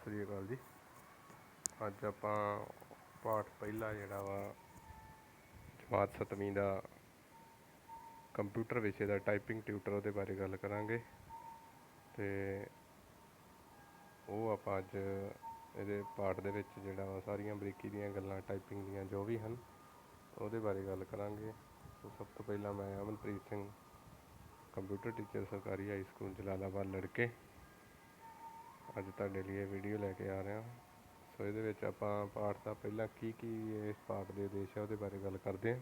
ਸ੍ਰੀ ਅਕਾਲ ਜੀ। ਅੱਜ ਆਪਾਂ ਪਾਠ ਪਹਿਲਾ ਜਿਹੜਾ ਵਾ ਜਮਾਤ 7ਵੀਂ ਦਾ ਕੰਪਿਊਟਰ ਵਿਸ਼ੇ ਦਾ ਟਾਈਪਿੰਗ ਟਿਊਟਰ ਉਹਦੇ ਬਾਰੇ ਗੱਲ ਕਰਾਂਗੇ। ਅਤੇ ਉਹ ਆਪਾਂ ਅੱਜ ਇਹਦੇ ਪਾਠ ਦੇ ਵਿੱਚ ਜਿਹੜਾ ਵਾ ਸਾਰੀਆਂ ਬਰੀਕੀ ਦੀਆਂ ਗੱਲਾਂ ਟਾਈਪਿੰਗ ਦੀਆਂ ਜੋ ਵੀ ਹਨ ਉਹਦੇ ਬਾਰੇ ਗੱਲ ਕਰਾਂਗੇ। ਸਭ ਤੋਂ ਪਹਿਲਾਂ ਮੈਂ ਅਮਨਪ੍ਰੀਤ ਸਿੰਘ, ਕੰਪਿਊਟਰ ਟੀਚਰ, ਸਰਕਾਰੀ ਹਾਈ ਸਕੂਲ ਜਲਾਲਾਬਾਦ ਲੜਕੇ, ਅੱਜ ਤੁਹਾਡੇ ਲਈ ਇਹ ਵੀਡੀਓ ਲੈ ਕੇ ਆ ਰਿਹਾ। ਸੋ ਇਹਦੇ ਵਿੱਚ ਆਪਾਂ ਪਾਠ ਦਾ ਪਹਿਲਾਂ ਕੀ ਇਸ ਪਾਠ ਦੇ ਉਦੇਸ਼ ਹੈ ਉਹਦੇ ਬਾਰੇ ਗੱਲ ਕਰਦੇ ਹਾਂ।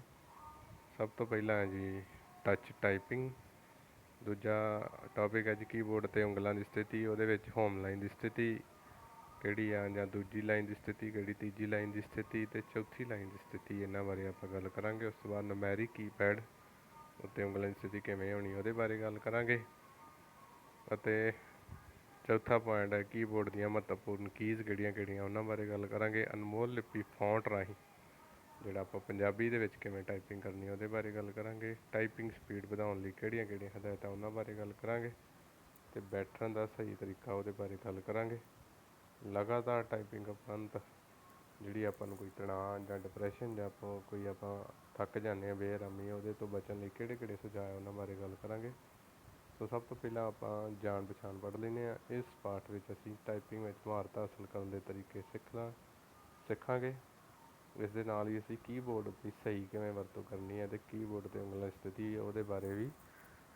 ਸਭ ਤੋਂ ਪਹਿਲਾਂ ਹੈ ਜੀ ਟੱਚ ਟਾਈਪਿੰਗ। ਦੂਜਾ ਟੌਪਿਕ ਹੈ ਜੀ ਕੀਬੋਰਡ 'ਤੇ ਉਂਗਲਾਂ ਦੀ ਸਥਿਤੀ, ਉਹਦੇ ਵਿੱਚ ਹੋਮ ਲਾਈਨ ਦੀ ਸਥਿਤੀ ਕਿਹੜੀ ਆ, ਜਾਂ ਦੂਜੀ ਲਾਈਨ ਦੀ ਸਥਿਤੀ ਕਿਹੜੀ, ਤੀਜੀ ਲਾਈਨ ਦੀ ਸਥਿਤੀ ਅਤੇ ਚੌਥੀ ਲਾਈਨ ਦੀ ਸਥਿਤੀ, ਇਹਨਾਂ ਬਾਰੇ ਆਪਾਂ ਗੱਲ ਕਰਾਂਗੇ। ਉਸ ਤੋਂ ਬਾਅਦ ਨੁਮੈਰਿਕ ਕੀਪੈਡ ਉੱਤੇ ਉਂਗਲਾਂ ਦੀ ਸਥਿਤੀ ਕਿਵੇਂ ਹੋਣੀ ਉਹਦੇ ਬਾਰੇ ਗੱਲ ਕਰਾਂਗੇ। ਅਤੇ ਚੌਥਾ ਪੁਆਇੰਟ ਹੈ ਕੀਬੋਰਡ ਦੀਆਂ ਮਹੱਤਵਪੂਰਨ ਕੀਜ਼ ਕਿਹੜੀਆਂ ਉਹਨਾਂ ਬਾਰੇ ਗੱਲ ਕਰਾਂਗੇ। ਅਨਮੋਲ ਲਿਪੀ ਫੌਂਟ ਰਾਹੀਂ ਜਿਹੜਾ ਆਪਾਂ ਪੰਜਾਬੀ ਦੇ ਵਿੱਚ ਕਿਵੇਂ ਟਾਈਪਿੰਗ ਕਰਨੀ ਉਹਦੇ ਬਾਰੇ ਗੱਲ ਕਰਾਂਗੇ। ਟਾਈਪਿੰਗ ਸਪੀਡ ਵਧਾਉਣ ਲਈ ਕਿਹੜੀਆਂ ਹਦਾਇਤਾਂ ਉਹਨਾਂ ਬਾਰੇ ਗੱਲ ਕਰਾਂਗੇ। ਅਤੇ ਬੈਠਣ ਦਾ ਸਹੀ ਤਰੀਕਾ ਉਹਦੇ ਬਾਰੇ ਗੱਲ ਕਰਾਂਗੇ। ਲਗਾਤਾਰ ਟਾਈਪਿੰਗ ਉਪਰੰਤ ਜਿਹੜੀ ਆਪਾਂ ਨੂੰ ਕੋਈ ਤਣਾਅ ਜਾਂ ਡਿਪਰੈਸ਼ਨ ਜਾਂ ਆਪਾਂ ਥੱਕ ਜਾਂਦੇ ਹਾਂ ਬੇਆਰਾਮੀ, ਉਹਦੇ ਤੋਂ ਬਚਣ ਲਈ ਕਿਹੜੇ ਸੁਝਾਅ ਉਹਨਾਂ ਬਾਰੇ ਗੱਲ ਕਰਾਂਗੇ। ਸੋ ਸਭ ਤੋਂ ਪਹਿਲਾਂ ਆਪਾਂ ਜਾਣ ਪਛਾਣ ਪੜ੍ਹ ਲੈਂਦੇ ਹਾਂ। ਇਸ ਪਾਠ ਵਿੱਚ ਅਸੀਂ ਟਾਈਪਿੰਗ ਵਿੱਚ ਮੁਹਾਰਤ ਹਾਸਲ ਕਰਨ ਦੇ ਤਰੀਕੇ ਸਿੱਖਾਂਗੇ। ਇਸ ਦੇ ਨਾਲ ਹੀ ਅਸੀਂ ਕੀਬੋਰਡ ਦੀ ਸਹੀ ਕਿਵੇਂ ਵਰਤੋਂ ਕਰਨੀ ਹੈ ਅਤੇ ਕੀਬੋਰਡ 'ਤੇ ਉਂਗਲਾਂ ਦੀ ਸਥਿਤੀ ਉਹਦੇ ਬਾਰੇ ਵੀ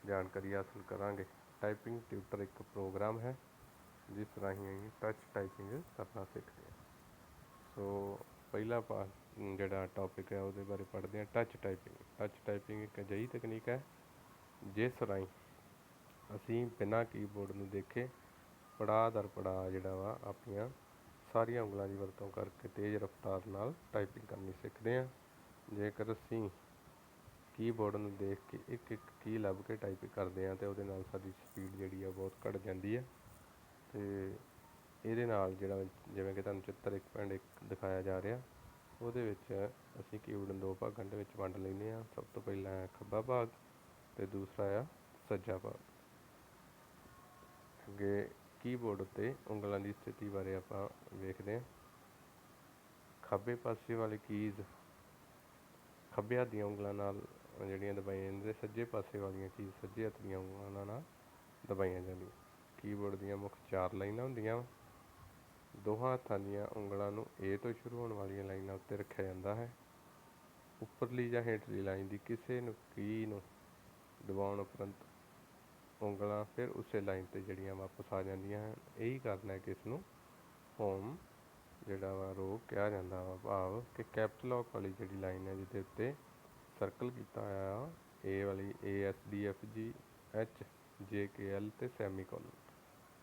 ਜਾਣਕਾਰੀ ਹਾਸਲ ਕਰਾਂਗੇ। ਟਾਈਪਿੰਗ ਟਿਊਟਰ ਇੱਕ ਪ੍ਰੋਗਰਾਮ ਹੈ ਜਿਸ ਰਾਹੀਂ ਅਸੀਂ ਟੱਚ ਟਾਈਪਿੰਗ ਕਰਨਾ ਸਿੱਖਦੇ ਹਾਂ। ਸੋ ਪਹਿਲਾ ਜਿਹੜਾ ਟੌਪਿਕ ਹੈ ਉਹਦੇ ਬਾਰੇ ਪੜ੍ਹਦੇ ਹਾਂ। Touch typing. ਟੱਚ ਟਾਈਪਿੰਗ ਇੱਕ ਅਜਿਹੀ ਤਕਨੀਕ ਹੈ ਜਿਸ ਰਾਹੀਂ ਅਸੀਂ ਬਿਨਾਂ ਕੀਬੋਰਡ ਨੂੰ ਦੇਖੇ ਪੜਾਅ ਦਰ ਪੜਾਅ ਜਿਹੜਾ ਵਾ ਆਪਣੀਆਂ ਸਾਰੀਆਂ ਉਂਗਲਾਂ ਦੀ ਵਰਤੋਂ ਕਰਕੇ ਤੇਜ਼ ਰਫ਼ਤਾਰ ਨਾਲ ਟਾਈਪਿੰਗ ਕਰਨੀ ਸਿੱਖਦੇ ਹਾਂ। ਜੇਕਰ ਅਸੀਂ ਕੀਬੋਰਡ ਨੂੰ ਦੇਖ ਕੇ ਇੱਕ ਕੀ ਲੱਭ ਕੇ ਟਾਈਪਿੰਗ ਕਰਦੇ ਹਾਂ ਤਾਂ ਉਹਦੇ ਨਾਲ ਸਾਡੀ ਸਪੀਡ ਜਿਹੜੀ ਆ ਬਹੁਤ ਘੱਟ ਜਾਂਦੀ ਹੈ। ਅਤੇ ਇਹਦੇ ਨਾਲ ਜਿਹੜਾ ਜਿਵੇਂ ਕਿ ਤੁਹਾਨੂੰ ਚਿੱਤਰ 1.1 ਦਿਖਾਇਆ ਜਾ ਰਿਹਾ, ਉਹਦੇ ਵਿੱਚ ਅਸੀਂ ਕੀਬੋਰਡ ਨੂੰ ਦੋ ਭਾਗਾਂ ਦੇ ਵਿੱਚ ਵੰਡ ਲੈਂਦੇ ਹਾਂ। ਸਭ ਤੋਂ ਪਹਿਲਾਂ ਹੈ ਖੱਬਾ ਭਾਗ ਅਤੇ ਦੂਸਰਾ ਆ ਸੱਜਾ ਭਾਗ। ਅੱਗੇ ਕੀਬੋਰਡ ਉੱਤੇ ਉਂਗਲਾਂ ਦੀ ਸਥਿਤੀ ਬਾਰੇ ਆਪਾਂ ਵੇਖਦੇ ਹਾਂ। ਖੱਬੇ ਪਾਸੇ ਵਾਲੀ ਕੀਜ਼ ਖੱਬੇ ਹੱਥ ਦੀਆਂ ਉਂਗਲਾਂ ਨਾਲ ਜਿਹੜੀਆਂ ਦਬਾਈਆਂ ਜਾਂਦੀਆਂ, ਸੱਜੇ ਪਾਸੇ ਵਾਲੀਆਂ ਕੀਜ਼ ਸੱਜੇ ਹੱਥ ਦੀਆਂ ਉਂਗਲਾਂ ਨਾਲ ਦਬਾਈਆਂ ਜਾਂਦੀਆਂ। ਕੀਬੋਰਡ ਦੀਆਂ ਮੁੱਖ 4 ਲਾਈਨਾਂ ਹੁੰਦੀਆਂ। ਦੋਹਾਂ ਹੱਥਾਂ ਦੀਆਂ ਉਂਗਲਾਂ ਨੂੰ ਏ ਤੋਂ ਸ਼ੁਰੂ ਹੋਣ ਵਾਲੀਆਂ ਲਾਈਨਾਂ ਉੱਤੇ ਰੱਖਿਆ ਜਾਂਦਾ ਹੈ। ਉੱਪਰਲੀ ਜਾਂ ਹੇਠਲੀ ਲਾਈਨ ਦੀ ਕਿਸੇ ਕੀ ਨੂੰ ਦਬਾਉਣ ਉਪਰੰਤ ਉਂਗਲਾਂ ਫਿਰ ਉਸੇ ਲਾਈਨ 'ਤੇ ਜਿਹੜੀਆਂ ਵਾਪਸ ਆ ਜਾਂਦੀਆਂ ਹਨ। ਇਹੀ ਕਾਰਨ ਹੈ ਕਿ ਇਸ ਨੂੰ ਹੋਮ ਜਿਹੜਾ ਵਾ ਰੋ ਕਿਹਾ ਜਾਂਦਾ ਵਾ। ਭਾਵ ਕਿ ਕੈਪੀਟਲ ਲੌਕ ਵਾਲੀ ਜਿਹੜੀ ਲਾਈਨ ਹੈ ਜਿਹਦੇ ਉੱਤੇ ਸਰਕਲ ਕੀਤਾ ਹੋਇਆ ਏ ਵਾਲੀ ASDFG HJKL ਅਤੇ ਸੈਮੀਕੋਲਨ,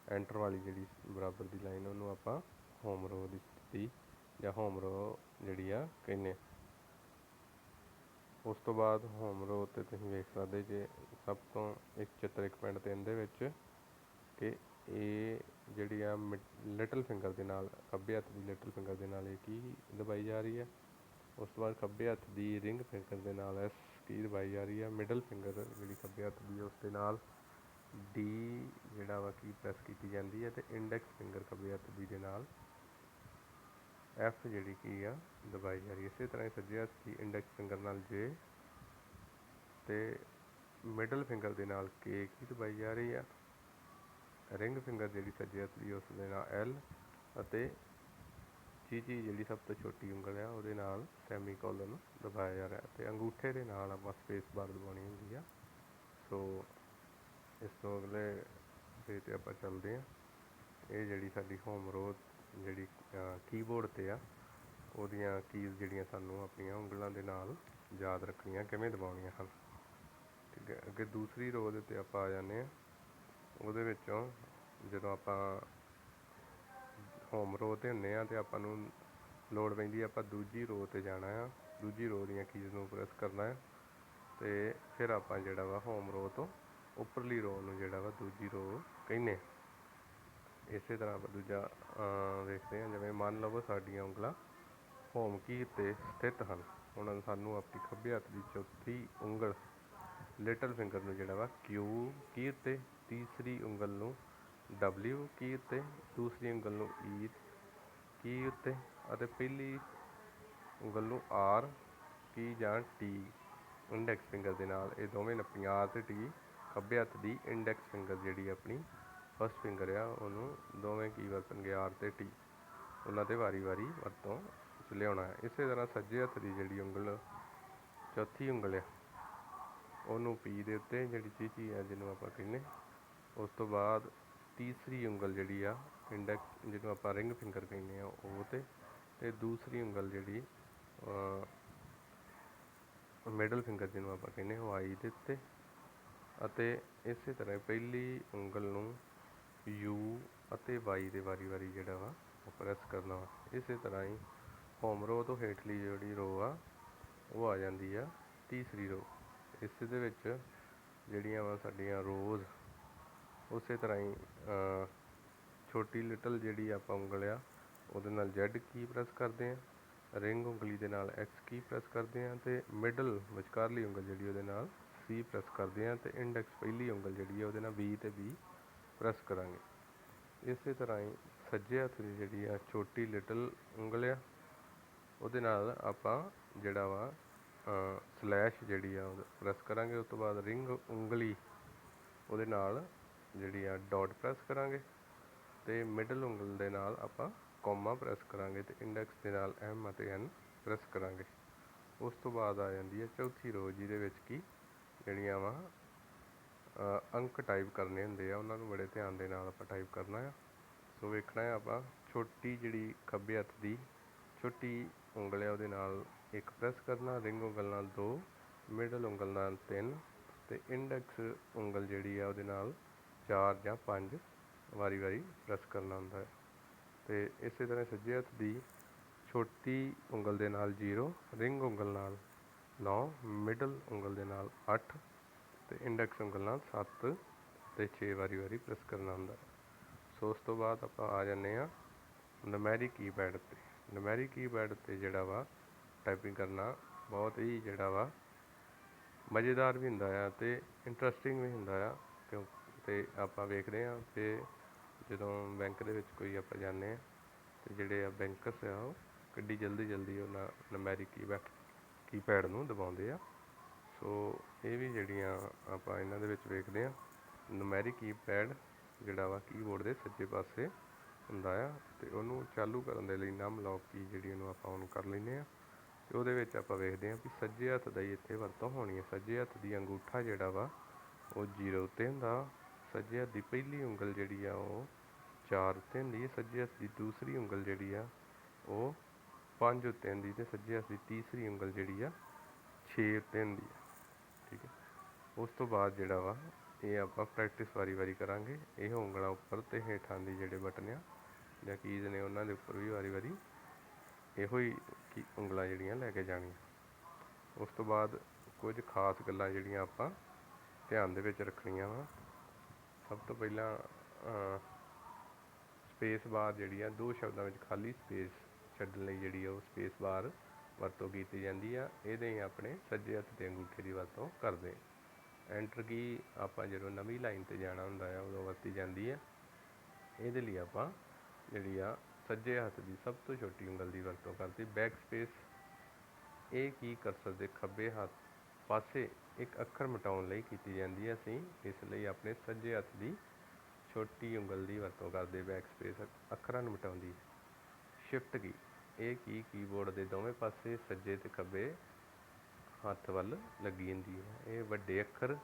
ਐਂਟਰ ਵਾਲੀ ਜਿਹੜੀ ਬਰਾਬਰ ਦੀ ਲਾਈਨ, ਉਹਨੂੰ ਆਪਾਂ ਹੋਮ ਰੋ ਦੀ ਸਥਿਤੀ ਜਾਂ ਹੋਮ ਰੋ ਜਿਹੜੀ ਆ ਕਹਿੰਦੇ। ਉਸ ਤੋਂ ਬਾਅਦ ਹੋਮ ਰੋ 'ਤੇ ਤੁਸੀਂ ਵੇਖ ਸਕਦੇ ਜੇ ਸਭ ਤੋਂ ਇੱਕ ਚਿੱਤਰ 1.3 ਦੇ ਵਿੱਚ ਕਿ ਇਹ ਜਿਹੜੀ ਆ ਲਿਟਲ ਫਿੰਗਰ ਦੇ ਨਾਲ, ਖੱਬੇ ਹੱਥ ਦੀ ਲਿਟਲ ਫਿੰਗਰ ਦੇ ਨਾਲ ਇਹ ਕੀ ਦਬਾਈ ਜਾ ਰਹੀ ਹੈ। ਉਸ ਤੋਂ ਬਾਅਦ ਖੱਬੇ ਹੱਥ ਦੀ ਰਿੰਗ ਫਿੰਗਰ ਦੇ ਨਾਲ ਐਸ ਕੀ ਦਬਾਈ ਜਾ ਰਹੀ ਹੈ। ਮਿਡਲ ਫਿੰਗਰ ਜਿਹੜੀ ਖੱਬੇ ਹੱਥ ਦੀ ਉਸ ਦੇ ਨਾਲ ਡੀ ਜਿਹੜਾ ਵਾ ਕੀ ਪ੍ਰੈਸ ਕੀਤੀ ਜਾਂਦੀ ਹੈ। ਅਤੇ ਇੰਡੈਕਸ ਫਿੰਗਰ ਖੱਬੇ ਹੱਥ ਦੀ ਦੇ ਨਾਲ ਐਫ ਜਿਹੜੀ ਕੀ ਆ ਦਬਾਈ ਜਾ ਰਹੀ ਹੈ। ਇਸੇ ਤਰ੍ਹਾਂ ਹੀ ਸੱਜੇ ਹੱਥ ਦੀ ਇੰਡੈਕਸ ਫਿੰਗਰ ਨਾਲ ਜੇ ਅਤੇ ਮਿਡਲ ਫਿੰਗਰ ਦੇ ਨਾਲ ਕੇ ਕੀ ਦਬਾਈ ਜਾ ਰਹੀ ਆ। ਰਿੰਗ ਫਿੰਗਰ ਜਿਹੜੀ ਸੱਜੇ ਹੱਥ ਦੀ ਉਸ ਦੇ ਨਾਲ ਐਲ, ਅਤੇ ਚੀਜੀ ਜਿਹੜੀ ਸਭ ਤੋਂ ਛੋਟੀ ਉਂਗਲ ਆ ਉਹਦੇ ਨਾਲ ਸੈਮੀਕੋਲਨ ਦਬਾਇਆ ਜਾ ਰਿਹਾ। ਅਤੇ ਅੰਗੂਠੇ ਦੇ ਨਾਲ ਆਪਾਂ ਸਪੇਸ ਬਾਰ ਦਬਾਉਣੀ ਹੁੰਦੀ ਆ। ਸੋ ਇਸ ਤੋਂ ਅਗਲੇ ਪੇਜ 'ਤੇ ਆਪਾਂ ਚੱਲਦੇ ਹਾਂ। ਇਹ ਜਿਹੜੀ ਸਾਡੀ ਹੋਮ ਰੋ ਜਿਹੜੀ ਕੀਬੋਰਡ 'ਤੇ ਆ, ਉਹਦੀਆਂ ਕੀਜ਼ ਜਿਹੜੀਆਂ ਸਾਨੂੰ ਆਪਣੀਆਂ ਉਂਗਲਾਂ ਦੇ ਨਾਲ ਯਾਦ ਰੱਖਣੀਆਂ ਕਿਵੇਂ ਦਬਾਉਣੀਆਂ ਹਨ। ਠੀਕ ਹੈ। ਅੱਗੇ ਦੂਸਰੀ ਰੋ ਦੇ ਉੱਤੇ ਆਪਾਂ ਆ ਜਾਂਦੇ ਹਾਂ। ਉਹਦੇ ਵਿੱਚੋਂ ਜਦੋਂ ਆਪਾਂ ਹੋਮ ਰੋ 'ਤੇ ਹੁੰਦੇ ਹਾਂ ਅਤੇ ਆਪਾਂ ਨੂੰ ਲੋੜ ਪੈਂਦੀ ਆਪਾਂ ਦੂਜੀ ਰੋ 'ਤੇ ਜਾਣਾ ਆ। ਦੂਜੀ ਰੋ ਦੀਆਂ ਕੀਜ਼ ਨੂੰ ਪ੍ਰੈਸ ਕਰਨਾ ਹੈ ਅਤੇ ਫਿਰ ਆਪਾਂ ਜਿਹੜਾ ਵਾ ਹੋਮ ਰੋ ਤੋਂ ਉੱਪਰਲੀ ਰੋ ਨੂੰ ਜਿਹੜਾ ਵਾ ਦੂਜੀ ਰੋ ਕਹਿੰਦੇ। ਇਸੇ ਤਰ੍ਹਾਂ ਆਪਾਂ ਦੂਜਾ ਵੇਖਦੇ ਹਾਂ। ਜਿਵੇਂ ਮੰਨ ਲਵੋ ਸਾਡੀਆਂ ਉਂਗਲਾਂ ਹੋਮ ਕੀ 'ਤੇ ਸਥਿਤ ਹਨ। ਹੁਣ ਸਾਨੂੰ ਆਪਣੀ ਖੱਬੇ ਹੱਥ ਦੀ ਚੌਥੀ ਉਂਗਲ ਲਿਟਲ ਫਿੰਗਰ ਨੂੰ ਜਿਹੜਾ ਵਾ ਕਿਊ ਕੀ 'ਤੇ, ਤੀਸਰੀ ਉਂਗਲ ਨੂੰ W ਕੀ ਉੱਤੇ, ਦੂਸਰੀ ਉਂਗਲ ਨੂੰ E ਕੀ ਉੱਤੇ ਅਤੇ ਪਹਿਲੀ ਉਂਗਲ ਨੂੰ R ਕੀ ਜਾਂ T ਇੰਡੈਕਸ ਫਿੰਗਰ ਦੇ ਨਾਲ। ਇਹ ਦੋਵੇਂ ਨੱਪੀਆਂ R ਤੇ T। ਖੱਬੇ ਹੱਥ ਦੀ ਇੰਡੈਕਸ ਫਿੰਗਰ ਜਿਹੜੀ ਆਪਣੀ ਫਸਟ ਫਿੰਗਰ ਆ, ਉਹਨੂੰ ਦੋਵੇਂ ਕੀ ਵਰਤਣਗੇ, R ਤੇ T। ਉਹਨਾਂ 'ਤੇ ਵਾਰੀ ਵਾਰੀ ਵਰਤੋਂ 'ਚ ਲਿਆਉਣਾ ਹੈ। ਇਸੇ ਤਰ੍ਹਾਂ ਸੱਜੇ ਹੱਥ ਦੀ ਜਿਹੜੀ ਉਂਗਲ ਚੌਥੀ ਉਂਗਲ ਆ, ਉਹਨੂੰ P ਦੇ ਉੱਤੇ ਜਿਹੜੀ ਚੀਚੀ ਆ ਜਿਹਨੂੰ ਆਪਾਂ ਕਹਿੰਦੇ। ਉਸ ਤੋਂ ਬਾਅਦ ਤੀਸਰੀ ਉਂਗਲ ਜਿਹੜੀ ਆ ਇੰਡੈਕਸ, ਜਿਹਨੂੰ ਆਪਾਂ ਰਿੰਗ ਫਿੰਗਰ ਕਹਿੰਦੇ ਆ, ਉਹ ਤੇ ਦੂਸਰੀ ਉਂਗਲ ਜਿਹੜੀ ਮਿਡਲ ਫਿੰਗਰ ਜਿਹਨੂੰ ਆਪਾਂ ਕਹਿੰਦੇ ਉਹ I ਦੇ ਉੱਤੇ। ਅਤੇ ਇਸੇ ਤਰ੍ਹਾਂ ਪਹਿਲੀ ਉਂਗਲ ਨੂੰ U ਅਤੇ Y ਦੇ ਵਾਰੀ ਵਾਰੀ ਜਿਹੜਾ ਵਾ ਉਹ ਪ੍ਰੈਸ ਕਰਨਾ ਵਾ। ਇਸੇ ਤਰ੍ਹਾਂ ਹੀ ਹੋਮ ਰੋ ਤੋਂ ਹੇਠਲੀ ਜਿਹੜੀ ਰੋ ਆ ਉਹ ਆ ਜਾਂਦੀ ਆ ਤੀਸਰੀ ਰੋ। ਇਸ ਦੇ ਵਿੱਚ ਜਿਹੜੀਆਂ ਵਾ ਸਾਡੀਆਂ ਰੋਜ਼ ਉਸੇ ਤਰ੍ਹਾਂ ਹੀ ਛੋਟੀ ਲਿਟਲ ਜਿਹੜੀ ਆਪਾਂ ਉਂਗਲ ਆ ਉਹਦੇ ਨਾਲ Z ਕੀ ਪ੍ਰੈਸ ਕਰਦੇ ਹਾਂ, ਰਿੰਗ ਉਂਗਲੀ ਦੇ ਨਾਲ X ਕੀ ਪ੍ਰੈਸ ਕਰਦੇ ਹਾਂ, ਅਤੇ ਮਿਡਲ ਵਿਚਕਾਰਲੀ ਉਂਗਲ ਜਿਹੜੀ ਉਹਦੇ ਨਾਲ C ਪ੍ਰੈਸ ਕਰਦੇ ਹਾਂ, ਅਤੇ ਇੰਡੈਕਸ ਪਹਿਲੀ ਉਂਗਲ ਜਿਹੜੀ ਆ ਉਹਦੇ ਨਾਲ V ਤੇ B ਪ੍ਰੈਸ ਕਰਾਂਗੇ। ਇਸੇ ਤਰ੍ਹਾਂ ਹੀ ਸੱਜੇ ਹੱਥ ਦੀ ਜਿਹੜੀ ਆ ਛੋਟੀ ਲਿਟਲ ਉਂਗਲ ਆ ਉਹਦੇ ਨਾਲ ਆਪਾਂ ਜਿਹੜਾ ਵਾ ਸਲੈਸ਼ ਜਿਹੜੀ ਆ ਉਹ ਪ੍ਰੈਸ ਕਰਾਂਗੇ। ਉਸ ਤੋਂ ਬਾਅਦ ਰਿੰਗ ਉਂਗਲੀ ਉਹਦੇ ਨਾਲ ਜਿਹੜੀ ਆ ਡਾਟ ਪ੍ਰੈਸ ਕਰਾਂਗੇ, ਅਤੇ ਮਿਡਲ ਉਂਗਲ ਦੇ ਨਾਲ ਆਪਾਂ ਕੌਮਾ ਪ੍ਰੈਸ ਕਰਾਂਗੇ, ਅਤੇ ਇੰਡੈਕਸ ਦੇ ਨਾਲ M ਅਤੇ N ਪ੍ਰੈਸ ਕਰਾਂਗੇ। ਉਸ ਤੋਂ ਬਾਅਦ ਆ ਜਾਂਦੀ ਹੈ ਚੌਥੀ ਰੋ, ਜਿਹਦੇ ਵਿੱਚ ਕਿ ਜਿਹੜੀਆਂ ਵਾ ਅੰਕ ਟਾਈਪ ਕਰਨੇ ਹੁੰਦੇ ਆ, ਉਹਨਾਂ ਨੂੰ ਬੜੇ ਧਿਆਨ ਦੇ ਨਾਲ ਆਪਾਂ ਟਾਈਪ ਕਰਨਾ ਆ। ਸੋ ਵੇਖਣਾ ਹੈ ਆਪਾਂ ਛੋਟੀ ਜਿਹੜੀ ਖੱਬੇ ਹੱਥ ਦੀ ਛੋਟੀ ਉਂਗਲ ਆ ਉਹਦੇ ਨਾਲ 1 ਪ੍ਰੈਸ ਕਰਨਾ, ਰਿੰਗ ਉਂਗਲ ਨਾਲ 2, ਮਿਡਲ ਉਂਗਲ ਨਾਲ 3, ਅਤੇ ਇੰਡੈਕਸ ਉਂਗਲ ਜਿਹੜੀ ਆ ਉਹਦੇ ਨਾਲ 4 ਜਾਂ 5 ਵਾਰੀ ਵਾਰੀ ਪ੍ਰੈਸ ਕਰਨਾ ਹੁੰਦਾ ਹੈ। ਅਤੇ ਇਸੇ ਤਰ੍ਹਾਂ ਸੱਜੇ ਹੱਥ ਦੀ ਛੋਟੀ ਉਂਗਲ ਦੇ ਨਾਲ 0, ਰਿੰਗ ਉਂਗਲ ਨਾਲ 9, ਮਿਡਲ ਉਂਗਲ ਦੇ ਨਾਲ 8, ਅਤੇ ਇੰਡੈਕਸ ਉਂਗਲ ਨਾਲ 7 ਅਤੇ 6 ਵਾਰੀ ਵਾਰੀ ਪ੍ਰੈਸ ਕਰਨਾ ਹੁੰਦਾ ਹੈ। ਸੋ ਉਸ ਤੋਂ ਬਾਅਦ ਆਪਾਂ ਆ ਜਾਂਦੇ ਹਾਂ ਨੁਮੈਰਿਕ ਕੀਪੈਡ 'ਤੇ। ਨੁਮੈਰਿਕ ਕੀਪੈਡ 'ਤੇ ਜਿਹੜਾ ਵਾ ਟਾਈਪਿੰਗ ਕਰਨਾ ਬਹੁਤ ਹੀ ਜਿਹੜਾ ਵਾ ਮਜ਼ੇਦਾਰ ਵੀ ਹੁੰਦਾ ਆ ਅਤੇ ਇੰਟਰਸਟਿੰਗ ਵੀ ਹੁੰਦਾ ਆ। ਅਤੇ ਆਪਾਂ ਵੇਖਦੇ ਹਾਂ ਕਿ ਜਦੋਂ ਬੈਂਕ ਦੇ ਵਿੱਚ ਕੋਈ ਆਪਾਂ ਜਾਂਦੇ ਹਾਂ ਅਤੇ ਜਿਹੜੇ ਆ ਬੈਂਕਰਸ ਆ ਉਹ ਕਿੱਡੀ ਜਲਦੀ ਉਹਨਾਂ ਨੁਮੈਰਿਕ ਕੀਪੈਡ ਨੂੰ ਦਬਾਉਂਦੇ ਆ। ਸੋ ਇਹ ਵੀ ਜਿਹੜੀਆਂ ਆਪਾਂ ਇਹਨਾਂ ਦੇ ਵਿੱਚ ਵੇਖਦੇ ਹਾਂ। ਨੁਮੈਰਿਕ ਕੀਪੈਡ ਜਿਹੜਾ ਵਾ ਕੀਬੋਰਡ ਦੇ ਸੱਜੇ ਪਾਸੇ ਹੁੰਦਾ ਆ, ਅਤੇ ਉਹਨੂੰ ਚਾਲੂ ਕਰਨ ਦੇ ਲਈ ਨਮ ਲੌਕ ਕੀ ਜਿਹੜੀ ਉਹਨੂੰ ਆਪਾਂ ਔਨ ਕਰ ਲੈਂਦੇ ਹਾਂ। ਅਤੇ ਉਹਦੇ ਵਿੱਚ ਆਪਾਂ ਵੇਖਦੇ ਹਾਂ ਵੀ ਸੱਜੇ ਹੱਥ ਦਾ ਹੀ ਇੱਥੇ ਵਰਤੋਂ ਹੋਣੀ ਹੈ। ਸੱਜੇ ਹੱਥ ਦੀ ਅੰਗੂਠਾ ਜਿਹੜਾ ਵਾ ਉਹ 0 ਉੱਤੇ ਹੁੰਦਾ, ਸੱਜੇ ਹੱਥ ਦੀ ਪਹਿਲੀ ਉਂਗਲ ਜਿਹੜੀ ਆ ਉਹ 4 ਉੱਤੇ ਹੁੰਦੀ ਹੈ, ਸੱਜੇ ਹੱਥ ਦੀ ਦੂਸਰੀ ਉਂਗਲ ਜਿਹੜੀ ਆ ਉਹ 5 ਉੱਤੇ ਹੁੰਦੀ, ਅਤੇ ਸੱਜੇ ਹੱਥ ਦੀ ਤੀਸਰੀ ਉਂਗਲ ਜਿਹੜੀ ਆ 6 ਉੱਤੇ ਹੁੰਦੀ ਹੈ। ਠੀਕ ਹੈ। ਉਸ ਤੋਂ ਬਾਅਦ ਜਿਹੜਾ ਵਾ ਇਹ ਆਪਾਂ ਪ੍ਰੈਕਟਿਸ ਵਾਰੀ ਕਰਾਂਗੇ। ਇਹ ਉਂਗਲਾਂ ਉੱਪਰ ਅਤੇ ਹੇਠਾਂ ਦੀ ਜਿਹੜੇ ਬਟਨ ਆ ਜਾਂ ਕੀਜ਼ ਨੇ ਉਹਨਾਂ ਦੇ ਉੱਪਰ ਵੀ ਵਾਰੀ ਇਹੋ ਹੀ ਉਂਗਲਾਂ ਜਿਹੜੀਆਂ ਲੈ ਕੇ ਜਾਣੀਆਂ। ਉਸ ਤੋਂ ਬਾਅਦ ਕੁਝ ਖਾਸ ਗੱਲਾਂ ਜਿਹੜੀਆਂ ਆਪਾਂ ਧਿਆਨ ਦੇ ਵਿੱਚ ਰੱਖਣੀਆਂ ਵਾ। ਸਭ ਤੋਂ ਪਹਿਲਾਂ ਸਪੇਸ ਬਾਰ ਜਿਹੜੀ ਆ 2 ਸ਼ਬਦਾਂ ਵਿੱਚ ਖਾਲੀ ਸਪੇਸ ਛੱਡਣ ਲਈ ਜਿਹੜੀ ਆ ਉਹ ਸਪੇਸ ਬਾਰ ਵਰਤੋਂ ਕੀਤੀ ਜਾਂਦੀ ਆ। ਇਹਦੇ ਹੀ ਆਪਣੇ ਸੱਜੇ ਹੱਥ ਦੇ ਅੰਗੂਠੇ ਦੀ ਵਰਤੋਂ ਕਰਦੇ। ਐਂਟਰ ਕੀ ਆਪਾਂ ਜਦੋਂ ਨਵੀਂ ਲਾਈਨ 'ਤੇ ਜਾਣਾ ਹੁੰਦਾ ਆ ਉਦੋਂ ਵਰਤੀ ਜਾਂਦੀ ਹੈ। ਇਹਦੇ ਲਈ ਆਪਾਂ ਜਿਹੜੀ ਆ ਸੱਜੇ ਹੱਥ ਦੀ ਸਭ ਤੋਂ ਛੋਟੀ ਉਂਗਲ ਦੀ ਵਰਤੋਂ ਕਰਦੇ। ਬੈਕ ਸਪੇਸ ਇਹ ਕੀ ਕਰਸਰ ਦੇ ਖੱਬੇ ਹੱਥ ਪਾਸੇ ਇੱਕ ਅੱਖਰ ਮਿਟਾਉਣ ਲਈ ਕੀਤੀ ਜਾਂਦੀ ਹੈ। ਅਸੀਂ ਇਸ ਲਈ ਆਪਣੇ ਸੱਜੇ ਹੱਥ ਦੀ ਛੋਟੀ ਉਂਗਲ ਦੀ ਵਰਤੋਂ ਕਰਦੇ। ਬੈਕ ਸਪੇਸ ਅੱਖਰਾਂ ਨੂੰ ਮਿਟਾਉਂਦੀ। ਸ਼ਿਫਟ ਕੀ ਇਹ ਕੀ ਕੀਬੋਰਡ ਦੇ ਦੋਵੇਂ ਪਾਸੇ ਸੱਜੇ ਅਤੇ ਖੱਬੇ ਹੱਥ ਵੱਲ ਲੱਗੀ ਹੁੰਦੀ ਹੈ। ਇਹ ਵੱਡੇ ਅੱਖਰ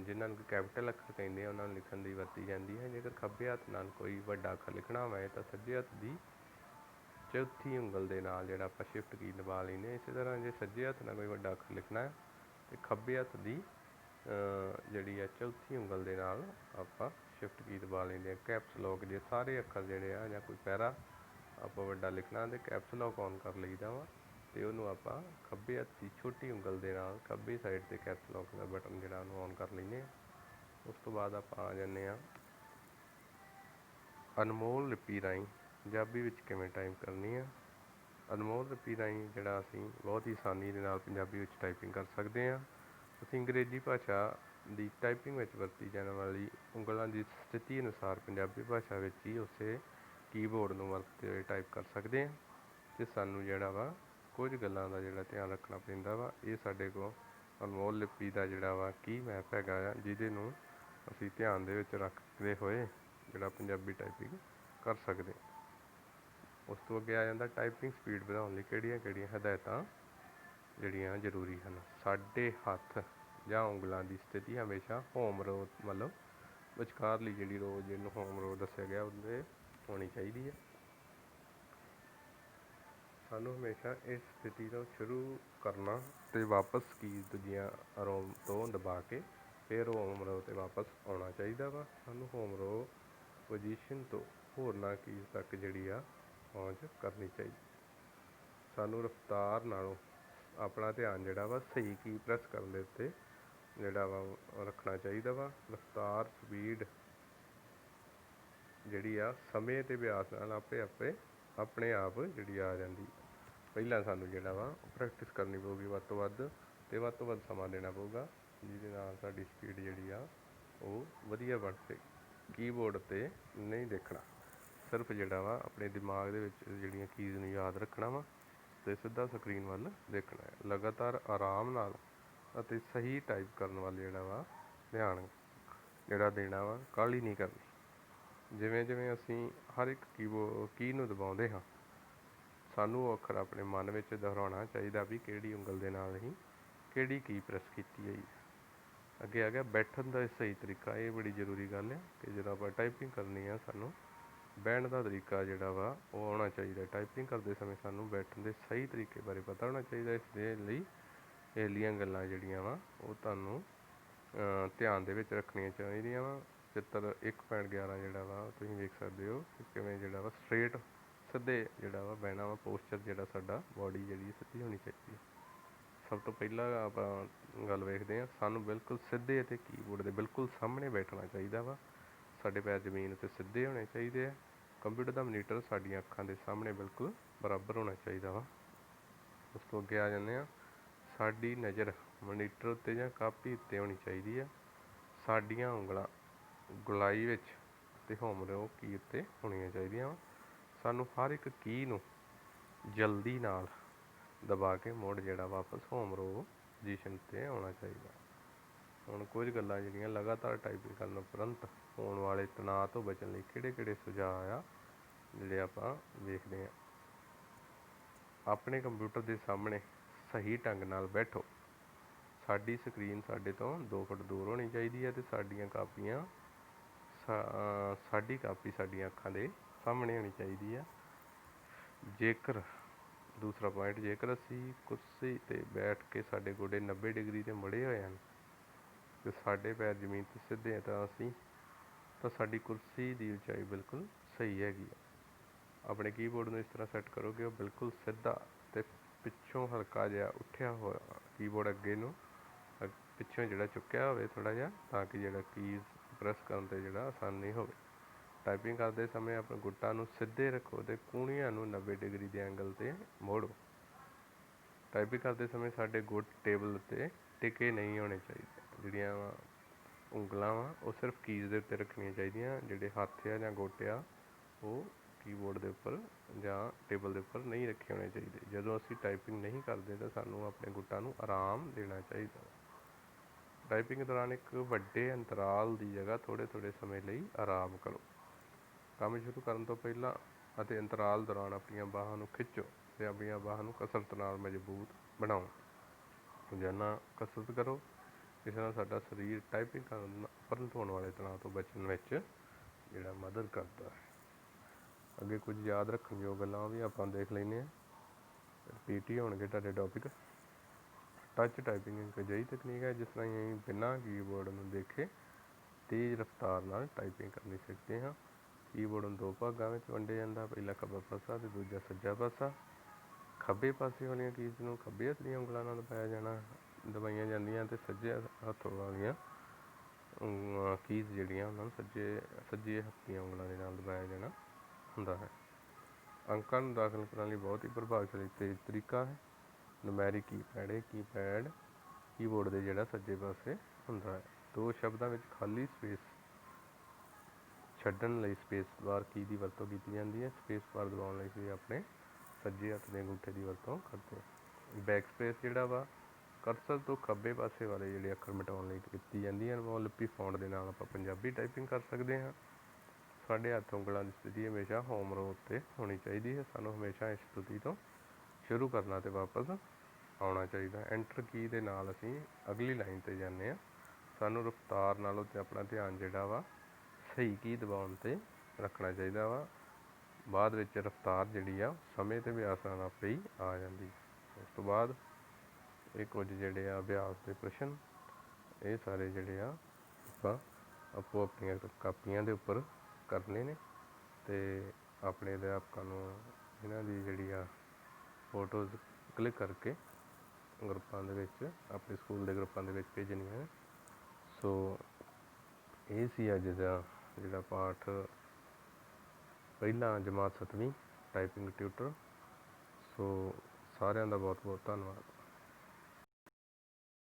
ਜਿਨ੍ਹਾਂ ਨੂੰ ਕੈਪੀਟਲ ਅੱਖਰ ਕਹਿੰਦੇ ਆ ਉਹਨਾਂ ਨੂੰ ਲਿਖਣ ਲਈ ਵਰਤੀ ਜਾਂਦੀ ਹੈ। ਜੇਕਰ ਖੱਬੇ ਹੱਥ ਨਾਲ ਕੋਈ ਵੱਡਾ ਅੱਖਰ ਲਿਖਣਾ ਹੋਵੇ ਤਾਂ ਸੱਜੇ ਹੱਥ ਦੀ ਚੌਥੀ ਉਂਗਲ ਦੇ ਨਾਲ ਜਿਹੜਾ ਆਪਾਂ ਸ਼ਿਫਟ ਕੀ ਦਬਾ ਲੈਂਦੇ। ਇਸੇ ਤਰ੍ਹਾਂ ਜੇ ਸੱਜੇ ਹੱਥ ਨਾਲ ਕੋਈ ਵੱਡਾ ਅੱਖਰ ਲਿਖਣਾ ਹੈ ਅਤੇ ਖੱਬੇ ਹੱਥ ਦੀ ਜਿਹੜੀ ਆ ਚੌਥੀ ਉਂਗਲ ਦੇ ਨਾਲ ਆਪਾਂ ਸ਼ਿਫਟ ਕੀ ਦਬਾ ਲੈਂਦੇ ਹਾਂ। ਕੈਪਸ ਲੋਕ ਜੇ ਸਾਰੇ ਅੱਖਰ ਜਿਹੜੇ ਆ ਜਾਂ ਕੋਈ ਪੈਰਾ ਆਪਾਂ ਵੱਡਾ ਲਿਖਣਾ ਅਤੇ ਕੈਪਸ ਲੋਕ ਔਨ ਕਰ ਲਈਦਾ ਵਾ, ਅਤੇ ਉਹਨੂੰ ਆਪਾਂ ਖੱਬੇ ਹੱਥ ਦੀ ਛੋਟੀ ਉਂਗਲ ਦੇ ਨਾਲ ਖੱਬੀ ਸਾਈਡ 'ਤੇ ਕੈਪਸ ਲੋਕ ਦਾ ਬਟਨ ਜਿਹੜਾ ਉਹਨੂੰ ਔਨ ਕਰ ਲੈਂਦੇ ਹਾਂ। ਉਸ ਤੋਂ ਬਾਅਦ ਆਪਾਂ ਆ ਜਾਂਦੇ ਹਾਂ ਅਨਮੋਲ ਲਿਪੀ ਰਾਹੀਂ ਪੰਜਾਬੀ ਵਿੱਚ ਕਿਵੇਂ ਟਾਈਪ ਕਰਨੀ ਆ। ਅਨਮੋਲ ਲਿਪੀ ਰਾਹੀਂ ਜਿਹੜਾ ਅਸੀਂ ਬਹੁਤ ਹੀ ਆਸਾਨੀ ਦੇ ਨਾਲ ਪੰਜਾਬੀ ਵਿੱਚ ਟਾਈਪਿੰਗ ਕਰ ਸਕਦੇ ਹਾਂ। ਅਸੀਂ ਅੰਗਰੇਜ਼ੀ ਭਾਸ਼ਾ ਦੀ ਟਾਈਪਿੰਗ ਵਿੱਚ ਵਰਤੀ ਜਾਣ ਵਾਲੀ ਉਂਗਲਾਂ ਦੀ ਸਥਿਤੀ ਅਨੁਸਾਰ ਪੰਜਾਬੀ ਭਾਸ਼ਾ ਵਿੱਚ ਹੀ ਉਸੇ ਕੀਬੋਰਡ ਨੂੰ ਵਰਤਦੇ ਹੋਏ ਟਾਈਪ ਕਰ ਸਕਦੇ ਹਾਂ। ਅਤੇ ਸਾਨੂੰ ਜਿਹੜਾ ਵਾ ਕੁਝ ਗੱਲਾਂ ਦਾ ਜਿਹੜਾ ਧਿਆਨ ਰੱਖਣਾ ਪੈਂਦਾ ਵਾ। ਇਹ ਸਾਡੇ ਕੋਲ ਅਨਮੋਲ ਲਿਪੀ ਦਾ ਜਿਹੜਾ ਵਾ ਕੀ ਮੈਪ ਹੈਗਾ ਆ, ਜਿਹਦੇ ਨੂੰ ਅਸੀਂ ਧਿਆਨ ਦੇ ਵਿੱਚ ਰੱਖਦੇ ਹੋਏ ਜਿਹੜਾ ਪੰਜਾਬੀ ਟਾਈਪਿੰਗ ਕਰ ਸਕਦੇ। ਉਸ ਤੋਂ ਅੱਗੇ ਆ ਜਾਂਦਾ ਟਾਈਪਿੰਗ ਸਪੀਡ ਵਧਾਉਣ ਲਈ ਕਿਹੜੀਆਂ ਹਦਾਇਤਾਂ ਜਿਹੜੀਆਂ ਜ਼ਰੂਰੀ ਹਨ। ਸਾਡੇ ਹੱਥ ਜਾਂ ਉਂਗਲਾਂ ਦੀ ਸਥਿਤੀ ਹਮੇਸ਼ਾ ਹੋਮ ਰੋ ਮਤਲਬ ਵਿਚਕਾਰਲੀ ਜਿਹੜੀ ਰੋ ਜਿਹਨੂੰ ਹੋਮ ਰੋ ਦੱਸਿਆ ਗਿਆ ਉਹਦੇ ਹੋਣੀ ਚਾਹੀਦੀ ਹੈ। ਸਾਨੂੰ ਹਮੇਸ਼ਾ ਇਸ ਸਥਿਤੀ ਤੋਂ ਸ਼ੁਰੂ ਕਰਨਾ ਅਤੇ ਵਾਪਸ ਕੀਜ਼ ਦੂਜੀਆਂ ਰੋ ਤੋਂ ਦਬਾ ਕੇ ਫਿਰ ਹੋਮ ਰੋ 'ਤੇ ਵਾਪਸ ਆਉਣਾ ਚਾਹੀਦਾ ਵਾ। ਸਾਨੂੰ ਹੋਮ ਰੋ ਪੋਜੀਸ਼ਨ ਤੋਂ ਹੋਰਨਾਂ ਕੀਜ਼ ਤੱਕ ਜਿਹੜੀ ਆ ਪਹੁੰਚ ਕਰਨੀ ਚਾਹੀਦੀ। ਸਾਨੂੰ ਰਫਤਾਰ ਨਾਲੋਂ ਆਪਣਾ ਧਿਆਨ ਜਿਹੜਾ ਵਾ ਸਹੀ ਕੀ ਪ੍ਰੈਸ ਕਰਨ ਦੇ ਉੱਤੇ ਜਿਹੜਾ ਵਾ ਰੱਖਣਾ ਚਾਹੀਦਾ ਵਾ। ਰਫਤਾਰ ਸਪੀਡ ਜਿਹੜੀ ਆ ਸਮੇਂ ਅਤੇ ਅਭਿਆਸ ਨਾਲ ਆਪਣੇ ਆਪ ਜਿਹੜੀ ਆ ਜਾਂਦੀ। ਪਹਿਲਾਂ ਸਾਨੂੰ ਜਿਹੜਾ ਵਾ ਪ੍ਰੈਕਟਿਸ ਕਰਨੀ ਪਊਗੀ ਵੱਧ ਤੋਂ ਵੱਧ ਸਮਾਂ ਦੇਣਾ ਪਊਗਾ, ਜਿਹਦੇ ਨਾਲ ਸਾਡੀ ਸਪੀਡ ਜਿਹੜੀ ਆ ਉਹ ਵਧੀਆ ਬਣ ਸਕੇ। ਕੀਬੋਰਡ 'ਤੇ ਨਹੀਂ ਦੇਖਣਾ, ਸਿਰਫ ਜਿਹੜਾ ਵਾ ਆਪਣੇ ਦਿਮਾਗ ਦੇ ਵਿੱਚ ਜਿਹੜੀਆਂ ਕੀਜ਼ ਨੂੰ ਯਾਦ ਰੱਖਣਾ ਵਾ ਅਤੇ ਸਿੱਧਾ ਸਕਰੀਨ ਵੱਲ ਦੇਖਣਾ ਹੈ। ਲਗਾਤਾਰ ਆਰਾਮ ਨਾਲ ਅਤੇ ਸਹੀ ਟਾਈਪ ਕਰਨ ਵੱਲ ਜਿਹੜਾ ਵਾ ਧਿਆਨ ਜਿਹੜਾ ਦੇਣਾ ਵਾ, ਕਾਹਲੀ ਨਹੀਂ ਕਰਨੀ। ਜਿਵੇਂ ਅਸੀਂ ਹਰ ਇੱਕ ਕੀ ਨੂੰ ਦਬਾਉਂਦੇ ਹਾਂ, ਸਾਨੂੰ ਉਹ ਅੱਖਰ ਆਪਣੇ ਮਨ ਵਿੱਚ ਦੁਹਰਾਉਣਾ ਚਾਹੀਦਾ ਵੀ ਕਿਹੜੀ ਉਂਗਲ ਦੇ ਨਾਲ ਹੀ ਕਿਹੜੀ ਕੀ ਪ੍ਰੈਸ ਕੀਤੀ ਹੋਈ। ਅੱਗੇ ਆ ਗਿਆ ਬੈਠਣ ਦਾ ਸਹੀ ਤਰੀਕਾ। ਇਹ ਬੜੀ ਜ਼ਰੂਰੀ ਗੱਲ ਹੈ ਕਿ ਜਦੋਂ ਆਪਾਂ ਟਾਈਪਿੰਗ ਕਰਨੀ ਆ ਸਾਨੂੰ ਬਹਿਣ ਦਾ ਤਰੀਕਾ ਜਿਹੜਾ ਵਾ ਉਹ ਆਉਣਾ ਚਾਹੀਦਾ। ਟਾਈਪਿੰਗ ਕਰਦੇ ਸਮੇਂ ਸਾਨੂੰ ਬੈਠਣ ਦੇ ਸਹੀ ਤਰੀਕੇ ਬਾਰੇ ਪਤਾ ਹੋਣਾ ਚਾਹੀਦਾ। ਇਸ ਦੇ ਲਈ ਇਹਲੀਆਂ ਗੱਲਾਂ ਜਿਹੜੀਆਂ ਵਾ ਉਹ ਤੁਹਾਨੂੰ ਧਿਆਨ ਦੇ ਵਿੱਚ ਰੱਖਣੀਆਂ ਚਾਹੀਦੀਆਂ ਵਾ। ਚਿੱਤਰ 1.11 ਜਿਹੜਾ ਵਾ ਤੁਸੀਂ ਵੇਖ ਸਕਦੇ ਹੋ ਕਿ ਕਿਵੇਂ ਜਿਹੜਾ ਵਾ ਸਟਰੇਟ ਸਿੱਧੇ ਜਿਹੜਾ ਵਾ ਬਹਿਣਾ ਵਾ। ਪੋਸਚਰ ਜਿਹੜਾ ਸਾਡਾ ਬੋਡੀ ਜਿਹੜੀ ਸਿੱਧੀ ਹੋਣੀ ਚਾਹੀਦੀ ਹੈ। ਸਭ ਤੋਂ ਪਹਿਲਾਂ ਆਪਾਂ ਗੱਲ ਵੇਖਦੇ ਹਾਂ, ਸਾਨੂੰ ਬਿਲਕੁਲ ਸਿੱਧੇ ਅਤੇ ਕੀਬੋਰਡ ਦੇ ਬਿਲਕੁਲ ਸਾਹਮਣੇ ਬੈਠਣਾ ਚਾਹੀਦਾ ਵਾ। ਸਾਡੇ ਪੈਰ ਜ਼ਮੀਨ ਉੱਤੇ ਸਿੱਧੇ ਹੋਣੇ ਚਾਹੀਦੇ ਆ। ਕੰਪਿਊਟਰ ਦਾ ਮੋਨੀਟਰ ਸਾਡੀਆਂ ਅੱਖਾਂ ਦੇ ਸਾਹਮਣੇ ਬਿਲਕੁਲ ਬਰਾਬਰ ਹੋਣਾ ਚਾਹੀਦਾ ਵਾ। ਉਸ ਤੋਂ ਅੱਗੇ ਆ ਜਾਂਦੇ ਹਾਂ, ਸਾਡੀ ਨਜ਼ਰ ਮੋਨੀਟਰ ਉੱਤੇ ਜਾਂ ਕਾਪੀ ਉੱਤੇ ਹੋਣੀ ਚਾਹੀਦੀ ਆ। ਸਾਡੀਆਂ ਉਂਗਲਾਂ ਗੁਲਾਈ ਵਿੱਚ ਅਤੇ ਹੋਮ ਰੋ ਕੀ ਉੱਤੇ ਹੋਣੀਆਂ ਚਾਹੀਦੀਆਂ ਵਾ। ਸਾਨੂੰ ਹਰ ਇੱਕ ਕੀ ਨੂੰ ਜਲਦੀ ਨਾਲ ਦਬਾ ਕੇ ਮੁੜ ਜਿਹੜਾ ਵਾਪਸ ਹੋਮ ਰੋ ਪੋਜੀਸ਼ਨ 'ਤੇ ਆਉਣਾ ਚਾਹੀਦਾ। ਹੁਣ ਕੁਝ ਗੱਲਾਂ ਜਿਹੜੀਆਂ ਲਗਾਤਾਰ ਟਾਈਪਿੰਗ ਕਰਨ ਉਪਰੰਤ ਹੋਣ ਵਾਲੇ ਤਣਾਅ ਤੋਂ ਬਚਣ ਲਈ ਕਿਹੜੇ ਸੁਝਾਅ ਆ ਜਿਹੜੇ ਆਪਾਂ ਵੇਖਦੇ ਹਾਂ। ਆਪਣੇ ਕੰਪਿਊਟਰ ਦੇ ਸਾਹਮਣੇ ਸਹੀ ਢੰਗ ਨਾਲ ਬੈਠੋ। ਸਾਡੀ ਸਕਰੀਨ ਸਾਡੇ ਤੋਂ 2 ਫੁੱਟ ਦੂਰ ਹੋਣੀ ਚਾਹੀਦੀ ਹੈ ਅਤੇ ਸਾਡੀ ਕਾਪੀ ਸਾਡੀਆਂ ਅੱਖਾਂ ਦੇ ਸਾਹਮਣੇ ਹੋਣੀ ਚਾਹੀਦੀ ਆ। ਦੂਸਰਾ ਪੁਆਇੰਟ, ਜੇਕਰ ਅਸੀਂ ਕੁਰਸੀ 'ਤੇ ਬੈਠ ਕੇ ਸਾਡੇ ਗੋਡੇ 90 ਡਿਗਰੀ 'ਤੇ ਮੁੜੇ ਹੋਏ ਹਨ ਅਤੇ ਸਾਡੇ ਪੈਰ ਜ਼ਮੀਨ 'ਤੇ ਸਿੱਧੇ ਆ ਤਾਂ ਸਾਡੀ ਕੁਰਸੀ ਦੀ ਉਚਾਈ ਬਿਲਕੁਲ ਸਹੀ ਹੈਗੀ ਆ। ਆਪਣੇ ਕੀਬੋਰਡ ਨੂੰ ਇਸ ਤਰ੍ਹਾਂ ਸੈੱਟ ਕਰੋ ਕਿ ਉਹ ਬਿਲਕੁਲ ਸਿੱਧਾ ਅਤੇ ਪਿੱਛੋਂ ਹਲਕਾ ਜਿਹਾ ਉੱਠਿਆ ਹੋਇਆ ਕੀਬੋਰਡ ਅੱਗੇ ਨੂੰ ਪਿੱਛੋਂ ਜਿਹੜਾ ਚੁੱਕਿਆ ਹੋਵੇ ਥੋੜ੍ਹਾ ਜਿਹਾ, ਤਾਂ ਕਿ ਜਿਹੜਾ ਕੀਜ਼ ਪ੍ਰੈਸ ਕਰਨ 'ਤੇ ਜਿਹੜਾ ਆਸਾਨੀ ਹੋਵੇ। ਟਾਈਪਿੰਗ ਕਰਦੇ ਸਮੇਂ ਆਪਣੇ ਗੁੱਟਾਂ ਨੂੰ ਸਿੱਧੇ ਰੱਖੋ ਅਤੇ ਕੂਹਣੀਆਂ ਨੂੰ 90 ਡਿਗਰੀ ਦੇ ਐਂਗਲ 'ਤੇ ਮੋੜੋ। ਟਾਈਪਿੰਗ ਕਰਦੇ ਸਮੇਂ ਸਾਡੇ ਗੁੱਟ ਟੇਬਲ ਉੱਤੇ ਟਿਕੇ ਨਹੀਂ ਹੋਣੇ ਚਾਹੀਦੇ। ਜਿਹੜੀਆਂ ਉਂਗਲਾਂ ਵਾ ਉਹ ਸਿਰਫ ਕੀਜ਼ ਦੇ ਉੱਤੇ ਰੱਖਣੀਆਂ ਚਾਹੀਦੀਆਂ। ਜਿਹੜੇ ਹੱਥ ਆ ਜਾਂ ਗੋਟੇ ਆ ਉਹ ਕੀਬੋਰਡ ਦੇ ਉੱਪਰ ਜਾਂ ਟੇਬਲ ਦੇ ਉੱਪਰ ਨਹੀਂ ਰੱਖੇ ਹੋਣੇ ਚਾਹੀਦੇ। ਜਦੋਂ ਅਸੀਂ ਟਾਈਪਿੰਗ ਨਹੀਂ ਕਰਦੇ ਤਾਂ ਸਾਨੂੰ ਆਪਣੇ ਗੁੱਟਾਂ ਨੂੰ ਆਰਾਮ ਦੇਣਾ ਚਾਹੀਦਾ। ਟਾਈਪਿੰਗ ਦੌਰਾਨ ਇੱਕ ਵੱਡੇ ਅੰਤਰਾਲ ਦੀ ਜਗ੍ਹਾ ਥੋੜ੍ਹੇ ਸਮੇਂ ਲਈ ਆਰਾਮ ਕਰੋ। ਕੰਮ ਸ਼ੁਰੂ ਕਰਨ ਤੋਂ ਪਹਿਲਾਂ ਅਤੇ ਅੰਤਰਾਲ ਦੌਰਾਨ ਆਪਣੀਆਂ ਬਾਹਾਂ ਨੂੰ ਖਿੱਚੋ ਅਤੇ ਆਪਣੀਆਂ ਬਾਹਾਂ ਨੂੰ ਕਸਰਤ ਨਾਲ ਮਜ਼ਬੂਤ ਬਣਾਓ। ਰੋਜ਼ਾਨਾ ਕਸਰਤ ਕਰੋ। ਇਸ ਨਾਲ ਸਾਡਾ ਸਰੀਰ ਟਾਈਪਿੰਗ ਕਰਨ ਉਪਰੰਤ ਹੋਣ ਵਾਲੇ ਤਣਾਅ ਤੋਂ ਬਚਣ ਵਿੱਚ ਜਿਹੜਾ ਮਦਦ ਕਰਦਾ ਹੈ। ਅੱਗੇ ਕੁਝ ਯਾਦ ਰੱਖਣ ਯੋਗ ਗੱਲਾਂ ਵੀ ਆਪਾਂ ਦੇਖ ਲੈਂਦੇ ਹਾਂ। ਰਿਪੀਟ ਹੀ ਹੋਣਗੇ ਤੁਹਾਡੇ ਟੌਪਿਕ। ਟੱਚ ਟਾਈਪਿੰਗ ਇੱਕ ਅਜਿਹੀ ਤਕਨੀਕ ਹੈ ਜਿਸ ਤਰ੍ਹਾਂ ਅਸੀਂ ਬਿਨਾਂ ਕੀਬੋਰਡ ਨੂੰ ਦੇਖੇ ਤੇਜ਼ ਰਫ਼ਤਾਰ ਨਾਲ ਟਾਈਪਿੰਗ ਕਰਨੀ ਸਿੱਖਦੇ ਹਾਂ। ਕੀਬੋਰਡ ਨੂੰ 2 ਭਾਗਾਂ ਵਿੱਚ ਵੰਡਿਆ ਜਾਂਦਾ, ਪਹਿਲਾ ਖੱਬਾ ਪਾਸਾ ਅਤੇ ਦੂਜਾ ਸੱਜਾ ਪਾਸਾ। ਖੱਬੇ ਪਾਸੇ ਵਾਲੀਆਂ ਕੀਜ਼ ਨੂੰ ਖੱਬੇ ਹੱਥ ਦੀਆਂ ਉਂਗਲਾਂ ਨਾਲ ਦਬਾਈਆਂ ਜਾਂਦੀਆਂ ਅਤੇ ਸੱਜੇ ਹੱਥ ਵਾਲੀਆਂ ਕੀਜ਼ ਜਿਹੜੀਆਂ ਉਹਨਾਂ ਨੂੰ ਸੱਜੇ ਹੱਥ ਦੀਆਂ ਉਂਗਲਾਂ ਦੇ ਨਾਲ ਦਬਾਇਆ ਜਾਣਾ ਹੁੰਦਾ ਹੈ। ਅੰਕਾਂ ਨੂੰ ਦਾਖਲ ਕਰਨ ਲਈ ਬਹੁਤ ਹੀ ਪ੍ਰਭਾਵਸ਼ਾਲੀ ਤੇਜ਼ ਤਰੀਕਾ ਹੈ ਨੁਮੈਰਿਕ ਕੀਪੈਡ। ਇਹ ਕੀਪੈਡ ਕੀਬੋਰਡ ਦੇ ਜਿਹੜਾ ਸੱਜੇ ਪਾਸੇ ਹੁੰਦਾ ਹੈ। ਦੋ ਸ਼ਬਦਾਂ ਵਿੱਚ ਖਾਲੀ ਸਪੇਸ ਛੱਡਣ ਲਈ ਸਪੇਸ ਬਾਰ ਕੀ ਦੀ ਵਰਤੋਂ ਕੀਤੀ ਜਾਂਦੀ ਹੈ। ਸਪੇਸ ਬਾਰ ਦਬਾਉਣ ਲਈ ਅਸੀਂ ਆਪਣੇ ਸੱਜੇ ਹੱਥ ਦੇ ਅੰਗੂਠੇ ਦੀ ਵਰਤੋਂ ਕਰਦੇ ਹਾਂ। ਬੈਕ ਸਪੇਸ ਜਿਹੜਾ ਵਾ ਕਰਸਰ ਤੋਂ ਖੱਬੇ ਪਾਸੇ ਵਾਲੇ ਜਿਹੜੇ ਅੱਖਰ ਮਿਟਾਉਣ ਲਈ ਕੀਤੀ ਜਾਂਦੀ ਹਨ। ਬਹੁਲਿਪੀ ਫੌਂਟ ਦੇ ਨਾਲ ਆਪਾਂ ਪੰਜਾਬੀ ਟਾਈਪਿੰਗ ਕਰ ਸਕਦੇ ਹਾਂ। ਸਾਡੇ ਹੱਥ ਉਂਗਲਾਂ ਦੀ ਸਥਿਤੀ ਹਮੇਸ਼ਾ ਹੋਮ ਰੋ ਉੱਤੇ ਹੋਣੀ ਚਾਹੀਦੀ ਹੈ। ਸਾਨੂੰ ਹਮੇਸ਼ਾ ਇਸ ਸਥਿਤੀ ਤੋਂ ਸ਼ੁਰੂ ਕਰਨਾ ਅਤੇ ਵਾਪਸ ਆਉਣਾ ਚਾਹੀਦਾ। ਐਂਟਰ ਕੀ ਦੇ ਨਾਲ ਅਸੀਂ ਅਗਲੀ ਲਾਈਨ 'ਤੇ ਜਾਂਦੇ ਹਾਂ। ਸਾਨੂੰ ਰਫਤਾਰ ਨਾਲੋਂ ਤੇ ਆਪਣਾ ਧਿਆਨ ਜਿਹੜਾ ਵਾ ਸਹੀ ਕੀ ਦਬਾਉਣ 'ਤੇ ਰੱਖਣਾ ਚਾਹੀਦਾ ਵਾ। ਬਾਅਦ ਵਿੱਚ ਰਫਤਾਰ ਜਿਹੜੀ ਆ ਸਮੇਂ ਤੇ ਅਭਿਆਸ ਨਾਲ ਆਪੇ ਹੀ ਆ ਜਾਂਦੀ। ਉਸ ਤੋਂ ਬਾਅਦ ਇਹ ਕੁਝ ਜਿਹੜੇ ਆ ਅਭਿਆਸ ਦੇ ਪ੍ਰਸ਼ਨ, ਇਹ ਸਾਰੇ ਜਿਹੜੇ ਆ ਆਪਾਂ ਆਪੋ ਆਪਣੀਆਂ ਕਾਪੀਆਂ ਦੇ ਉੱਪਰ ਕਰਨੇ ਨੇ ਅਤੇ ਆਪਣੇ ਅਧਿਆਪਕਾਂ ਨੂੰ ਇਹਨਾਂ ਦੀ ਜਿਹੜੀ ਆ ਫੋਟੋਜ਼ ਕਲਿੱਕ ਕਰਕੇ ਗਰੁੱਪਾਂ ਦੇ ਵਿੱਚ, ਆਪਣੇ ਸਕੂਲ ਦੇ ਗਰੁੱਪਾਂ ਦੇ ਵਿੱਚ ਭੇਜਣੀਆਂ ਹੈ। ਸੋ ਇਹ ਸੀ ਅੱਜ ਦਾ ਜਿਹੜਾ ਪਾਠ ਪਹਿਲਾਂ ਜਮਾਤ 7ਵੀਂ ਟਾਈਪਿੰਗ ਟਿਊਟਰ। ਸੋ ਸਾਰਿਆਂ ਦਾ ਬਹੁਤ ਬਹੁਤ ਧੰਨਵਾਦ।